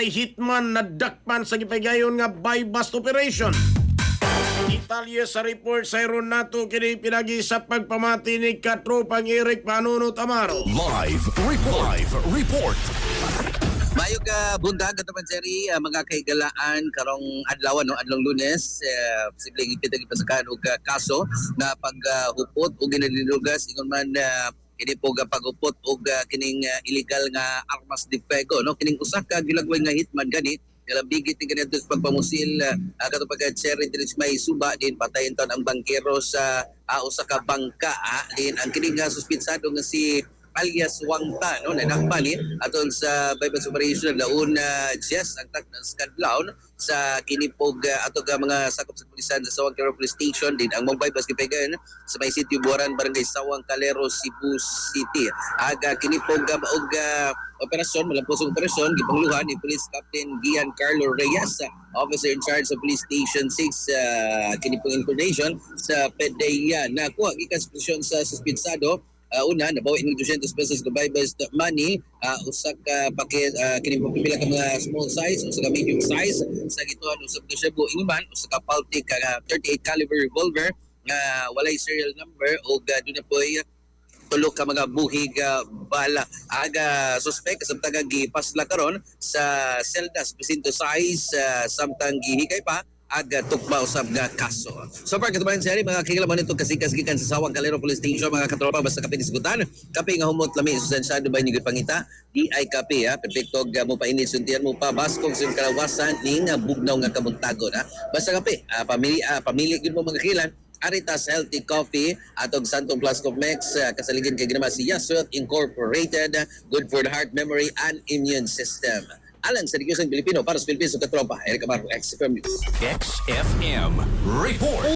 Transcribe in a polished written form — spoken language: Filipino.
hitman na dakpan sa gipahigayon nga by bust operation. Detalye sa report sa nato kini pinagi sa pagpamati ni katropang Eric Panunot Amaro. Live report. Mayog bundag kataman seri mga kaigalaan karong adlaw no adlong Lunes posibleng ipitag ipasakan og kaso na paghupot o ginadilugas ingon man kini po paghupot og kining illegal nga armas de fuego no kining usa ka gilagway nga hitman gani bigit ni ganito sa pagpamusil katong pagka-cherry dinis may suba din patayin taon ang bangkero sa usa ka bangka din ang kining suspitsado nga si alias Wangta no nadakpan atol sa bypass operation laun Jess ang tag ng Skadlawn sa kinipog ato ga mga sakop sa pulisan sa Sawang Calero Police Station din ang mga bypass gipegan sa may City Buaran Barangay Sawang Calero Cebu City aga kinipog og operasyon malampusong operasyon gipangluhan ni Police Captain Gian Carlo Reyes officer in charge sa Police Station 6 kinipong information sa PDEA na kuha gikan sa posisyon sa suspensado. Una nabawi ng 200 pesos ka buy-bust money usa ka paket kini pipila ka mga small size usa ka medium size sa gituan usab ka Cebu inuman usa ka Paltic 38 caliber revolver nga walay serial number ug dunay poy tulo ka mga buhig bala aga suspect samtang gipasla karon sa seldas presinto size samtang gihikay pa aga tukma usab nga kaso. So far katubayan seri mga kailaman nito kasikas gikan sa Sawang Calero Police Station mga katropa basta kape nisgutan kape nga humot lami sustansyado ba ni pangita di ay kape perfecto mo pa init suntian mo pa baskog sa kalawasan ning bugnaw nga kabuntagon basta kape pamili gyud mo mga kilan Aritas Healthy Coffee atog Santong Plus of Mex kasaligin kay ginama si Yasut Incorporated good for the heart memory and immune system. Alang sa Digyosang Pilipino para sa Pilipinas sa katropa, Eric Amaro, XFM News. XFM report.